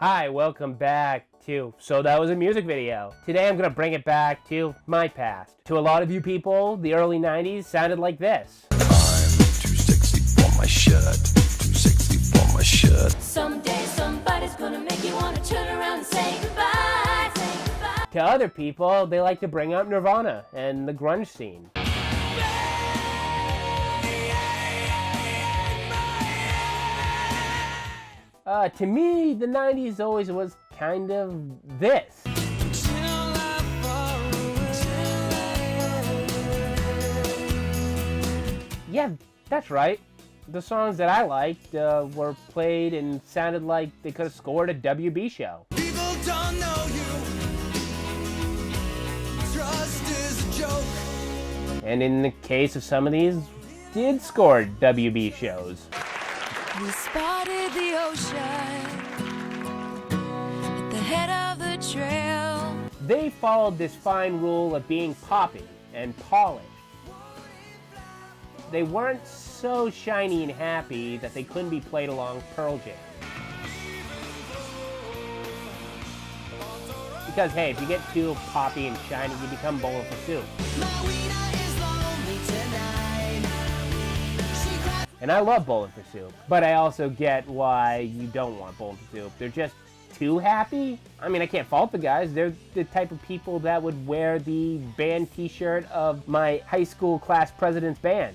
Hi, welcome back to So That Was a Music Video. Today I'm gonna bring it back to my past. To a lot of you people, the early 90s sounded like this. I'm too sexy for my shirt, too sexy for my shirt. Someday somebody's gonna make you wanna turn around and say goodbye, say goodbye. To other people, they like to bring up Nirvana and the grunge scene. To me, the 90s always was kind of this. Yeah, that's right. The songs that I liked were played and sounded like they could have scored a WB show. People don't know you. Trust is a joke. And in the case of some of these, did score WB shows. We spotted the ocean at the head of the trail. They followed this fine rule of being poppy and polished. They weren't so shiny and happy that they couldn't be played along Pearl Jam. Because hey, if you get too poppy and shiny, you become Bowl for Soup. And I love Bowling for Soup, but I also get why you don't want Bowling for Soup. They're just too happy. I mean, I can't fault the guys. They're the type of people that would wear the band t-shirt of my high school class president's band.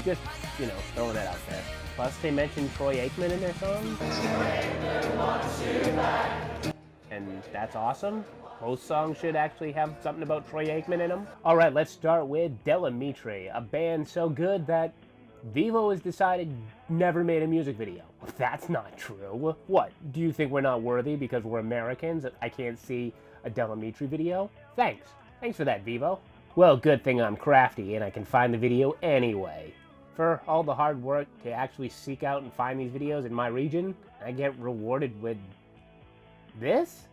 Just, you know, throwing that out there. Plus, they mentioned Troy Aikman in their song. And that's awesome. Most songs should actually have something about Troy Aikman in them. All right, let's start with Delamitri, a band so good that Vivo has decided never made a music video. That's not true. What, do you think we're not worthy because we're Americans? I can't see a Delamitri video? Thanks for that, Vivo. Well, good thing I'm crafty and I can find the video anyway. For all the hard work to actually seek out and find these videos in my region, I get rewarded with this?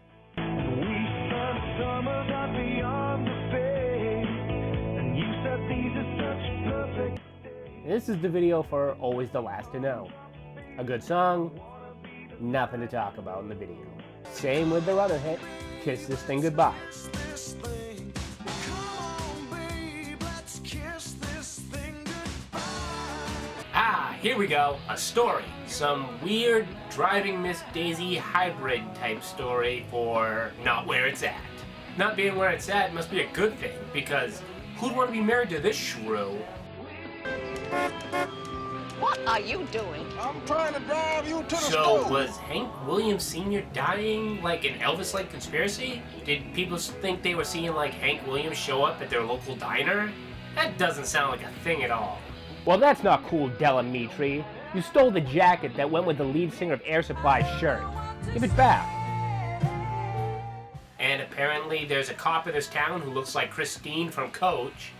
This is the video for Always the Last to Know. A good song, nothing to talk about in the video. Same with their other hit, Kiss This Thing Goodbye. Here we go, a story. Some weird Driving Miss Daisy hybrid type story for not where it's at. Not being where it's at must be a good thing, because who'd want to be married to this shrew? What are you doing? I'm trying to drive you to the So, store. was Hank Williams Sr. dying like an Elvis-like conspiracy? Did people think they were seeing like Hank Williams show up at their local diner? That doesn't sound like a thing at all. Well, that's not cool, Delamitri. You stole the jacket that went with the lead singer of Air Supply's shirt. Give it back. And apparently there's a cop in this town who looks like Christine from Coach,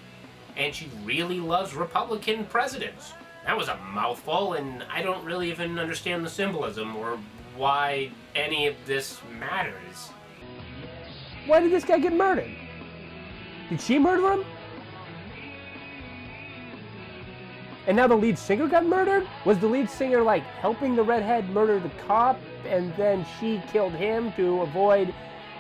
and she really loves Republican presidents. That was a mouthful, and I don't really even understand the symbolism or why any of this matters. Why did this guy get murdered? Did she murder him? And now the lead singer got murdered? Was the lead singer like helping the redhead murder the cop and then she killed him to avoid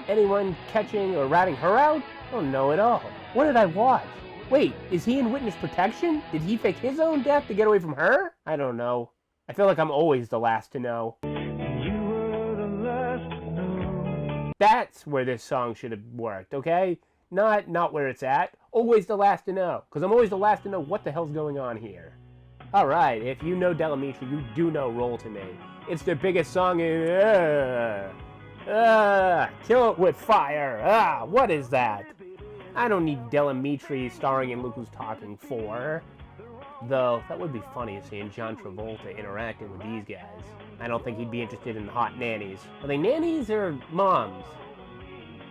anyone catching or ratting her out? I don't know at all. What did I watch? Wait, is he in witness protection? Did he fake his own death to get away from her? I don't know. I feel like I'm always the last to know. You were the last to know. That's where this song should have worked, okay? Not where it's at. Always the last to know. Because I'm always the last to know what the hell's going on here. Alright, if you know Delamitri, you do know Roll to Me. It's their biggest song in... Kill It With Fire. What is that? I don't need Delamitri starring in Look Who's Talking 4. Though, that would be funny seeing John Travolta interacting with these guys. I don't think he'd be interested in hot nannies. Are they nannies or moms?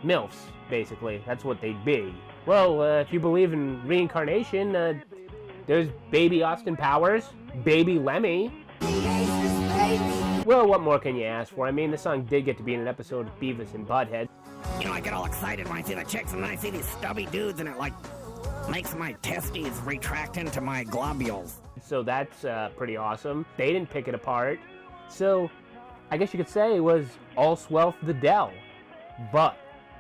MILFs, basically. That's what they'd be. Well, if you believe in reincarnation, there's baby Austin Powers, baby Lemmy. Well, what more can you ask for? I mean, the song did get to be in an episode of Beavis and Butthead. You know, I get all excited when I see the chicks, and then I see these stubby dudes, and it, like, makes my testes retract into my globules. So that's pretty awesome. They didn't pick it apart. So, I guess you could say it was all swell for the Dell. But,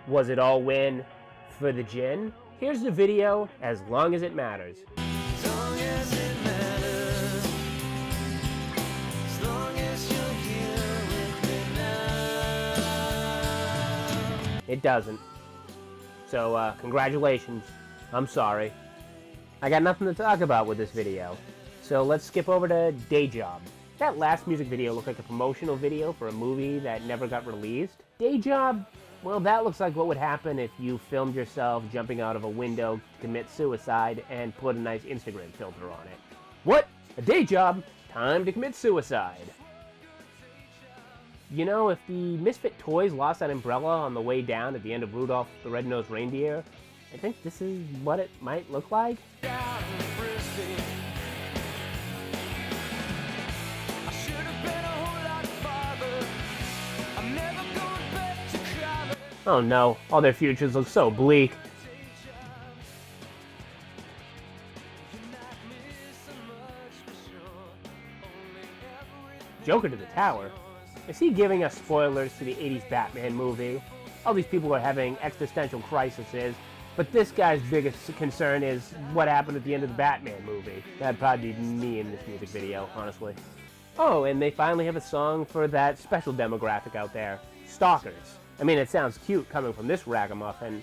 was it all win for the gin? Here's the video, As Long As It Matters. As long as it matters, as long as you're here with me now. It doesn't. So, congratulations. I'm sorry. I got nothing to talk about with this video. So let's skip over to Day Job. That last music video looked like a promotional video for a movie that never got released. Day Job, well, that looks like what would happen if you filmed yourself jumping out of a window to commit suicide and put a nice Instagram filter on it. What? A day job? Time to commit suicide. You know, if the Misfit Toys lost that umbrella on the way down at the end of Rudolph the Red-Nosed Reindeer, I think this is what it might look like. Down in Frisbee, I should have been a whole lot farther. I'm never going back to cry. Oh no, all their futures look so bleak. Joker to the Tower? Is he giving us spoilers to the 80s Batman movie? All these people are having existential crises, but this guy's biggest concern is what happened at the end of the Batman movie. That'd probably be me in this music video, honestly. Oh, and they finally have a song for that special demographic out there, stalkers. I mean, it sounds cute coming from this ragamuffin,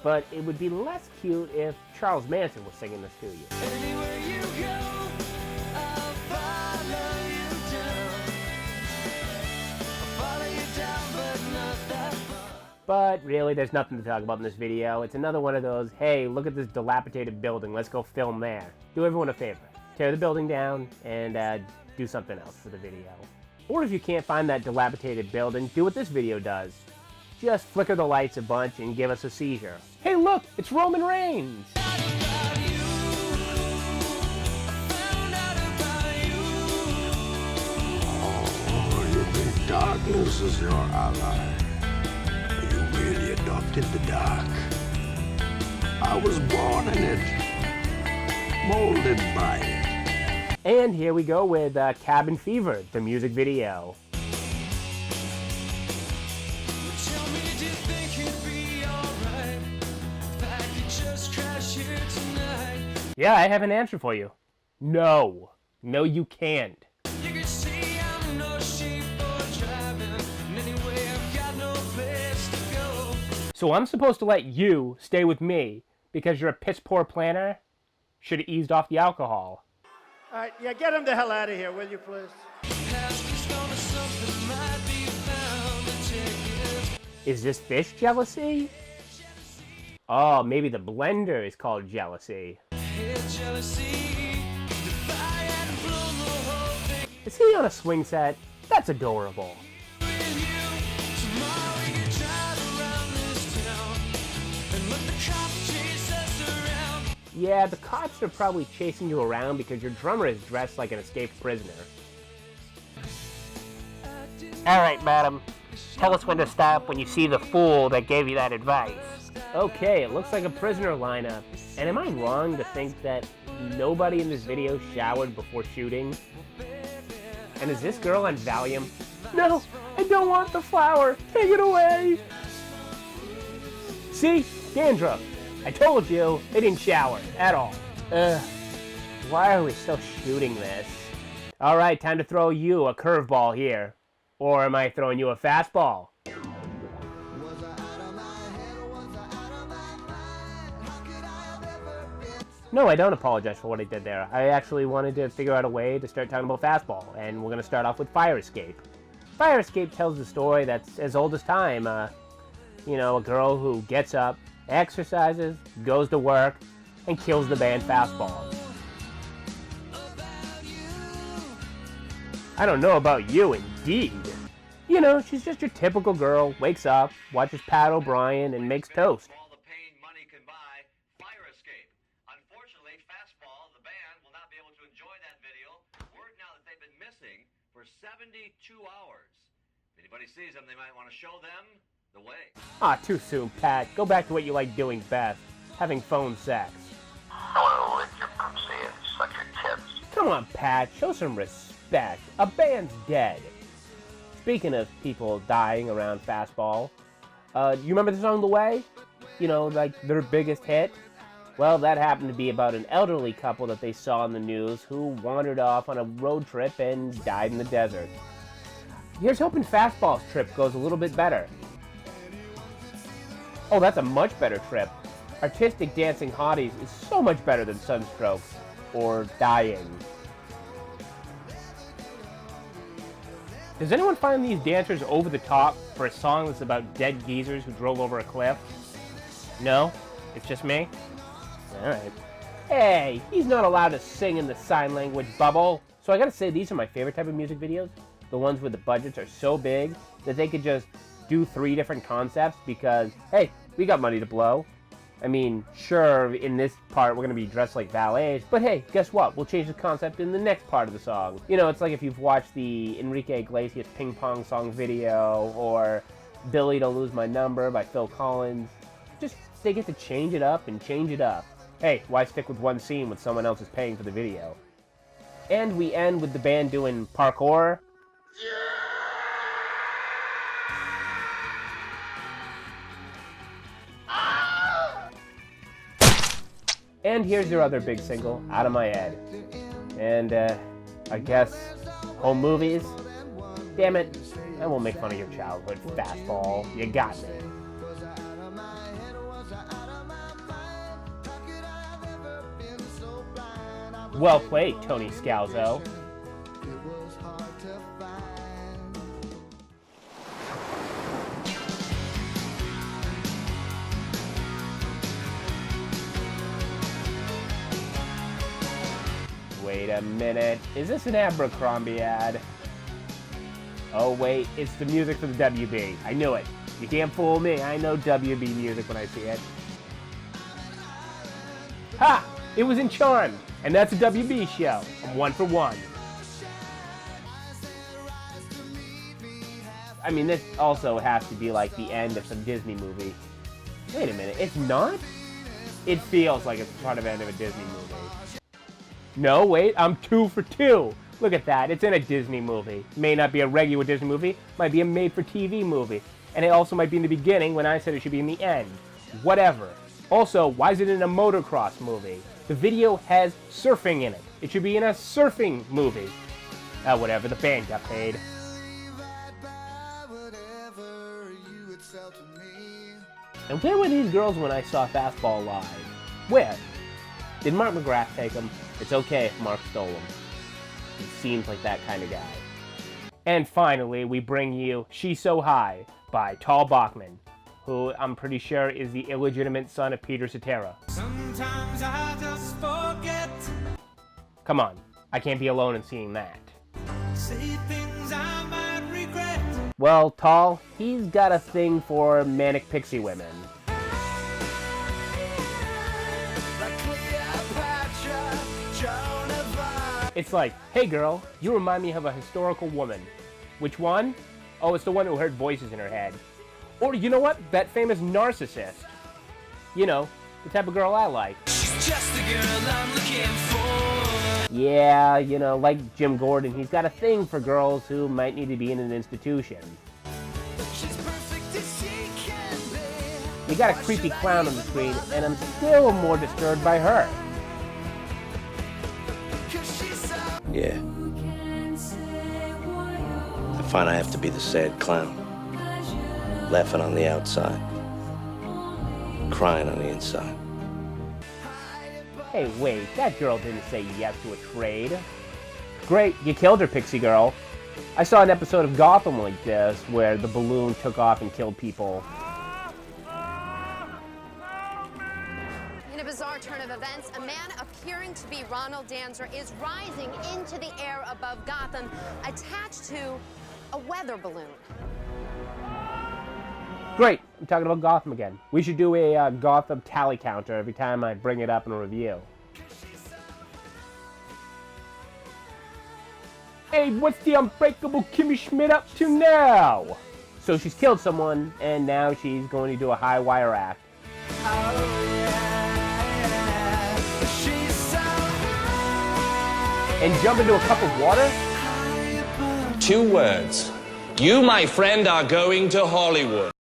but it would be less cute if Charles Manson was singing this to you. Anywhere you go, I'll follow you down. I'll follow you down, but not that far. But really, there's nothing to talk about in this video. It's another one of those, hey, look at this dilapidated building, let's go film there. Do everyone a favor. Tear the building down and do something else for the video. Or if you can't find that dilapidated building, do what this video does. Just flicker the lights a bunch and give us a seizure. Hey look, it's Roman Reigns! Oh, you think darkness is your ally? You really adopted the dark. I was born in it, molded by it. And here we go with Cabin Fever, the music video. Tell me, do you think you'd be alright if I could just crash here tonight? Yeah, I have an answer for you. No. No, you can't. You can see I'm no sheep for driving, and anyway I've got no place to go. So I'm supposed to let you stay with me because you're a piss poor planner? Should have eased off the alcohol. All right, yeah, get him the hell out of here, will you, please? Past is gonna something might be found to take it. Is this fish jealousy? Oh, maybe the blender is called jealousy. Hit jealousy, defy and bloom the whole thing. Is he on a swing set? That's adorable. With you, tomorrow we can drive around this town and let the cops chase us around. Yeah, the cops are probably chasing you around because your drummer is dressed like an escaped prisoner. Alright, madam. Tell us when to stop when you see the fool that gave you that advice. Okay, it looks like a prisoner lineup. And am I wrong to think that nobody in this video showered before shooting? And is this girl on Valium? No, I don't want the flower. Take it away. See? Dandruff. I told you, they didn't shower at all. Why are we still shooting this? Alright, time to throw you a curveball here. Or am I throwing you a fastball? No, I don't apologize for what I did there. I actually wanted to figure out a way to start talking about fastball, and we're going to start off with Fire Escape. Fire Escape tells a story that's as old as time. You know, a girl who gets up, exercises, goes to work, and kills the band Fastball. I don't know about you, indeed. You know, she's just your typical girl, wakes up, watches Pat O'Brien, and makes toast. All the pain money can buy, Fire Escape. Unfortunately, Fastball, the band, will not be able to enjoy that video. Word now that they've been missing for 72 hours. If anybody sees them, they might want to show them the way. Ah, too soon, Pat. Go back to what you like doing best, having phone sex. Hello, it's your pussy and suck your tips. Come on, Pat, show some respect. expect? A band's dead. Speaking of people dying around Fastball, you remember the song The Way? You know, like their biggest hit? Well, that happened to be about an elderly couple that they saw in the news who wandered off on a road trip and died in the desert. Here's hoping Fastball's trip goes a little bit better. Oh, that's a much better trip. Artistic Dancing Hotties is so much better than Sunstroke or Dying. Does anyone find these dancers over the top for a song that's about dead geezers who drove over a cliff? No? It's just me? Alright. Hey, he's not allowed to sing in the sign language bubble. So I gotta say, these are my favorite type of music videos. The ones where the budgets are so big that they could just do 3 different concepts because, hey, we got money to blow. I mean, sure, in this part we're gonna be dressed like valets, but hey, guess what? We'll change the concept in the next part of the song. You know, it's like if you've watched the Enrique Iglesias Ping Pong song video, or Billy Don't Lose My Number by Phil Collins. Just, they get to change it up and change it up. Hey, why stick with one scene when someone else is paying for the video? And we end with the band doing parkour. And here's your other big single, Out of My Head. And, I guess, home movies? Damn it, I won't make fun of your childhood, Fastball. You got me. Well played, Tony Scalzo. Wait a minute, is this an Abercrombie ad? Oh wait, it's the music for the WB. I knew it. You can't fool me, I know WB music when I see it. Ha! It was in Charmed, and that's a WB show. I'm 1 for 1. I mean, this also has to be like the end of some Disney movie. Wait a minute, it's not? It feels like it's part of the end of a Disney movie. No, wait, I'm 2 for 2. Look at that, it's in a Disney movie. May not be a regular Disney movie, might be a made-for-TV movie. And it also might be in the beginning when I said it should be in the end. Whatever. Also, why is it in a motocross movie? The video has surfing in it. It should be in a surfing movie. Whatever, the band got paid. And where were these girls when I saw Fastball live? Where? Did Mark McGrath take them? It's okay if Mark stole them. He seems like that kind of guy. And finally, we bring you She's So High by Tal Bachman, who I'm pretty sure is the illegitimate son of Peter Cetera. Sometimes I just forget. Come on, I can't be alone in seeing that. Say things I might regret. Well, Tal, he's got a thing for manic pixie women. It's like, hey girl, you remind me of a historical woman. Which one? Oh, it's the one who heard voices in her head. Or, you know what? That famous narcissist. You know, the type of girl I like. She's just the girl I'm looking for. Yeah, you know, like Jim Gordon, he's got a thing for girls who might need to be in an institution. She's perfect as she can be. You got a creepy clown on the screen, and I'm still more disturbed by her. Yeah. I find I have to be the sad clown. Laughing on the outside. Crying on the inside. Hey, wait, that girl didn't say yes to a trade. Great, you killed her, Pixie Girl. I saw an episode of Gotham like this, where the balloon took off and killed people. In a bizarre turn of events, a man appearing to be Ronald Danzer is rising into the air above Gotham, attached to a weather balloon. Great, I'm talking about Gotham again. We should do a Gotham tally counter every time I bring it up in a review. Hey, what's the unbreakable Kimmy Schmidt up to now? So she's killed someone, and now she's going to do a high wire act. And jump into a cup of water? 2 words. You, my friend, are going to Hollywood.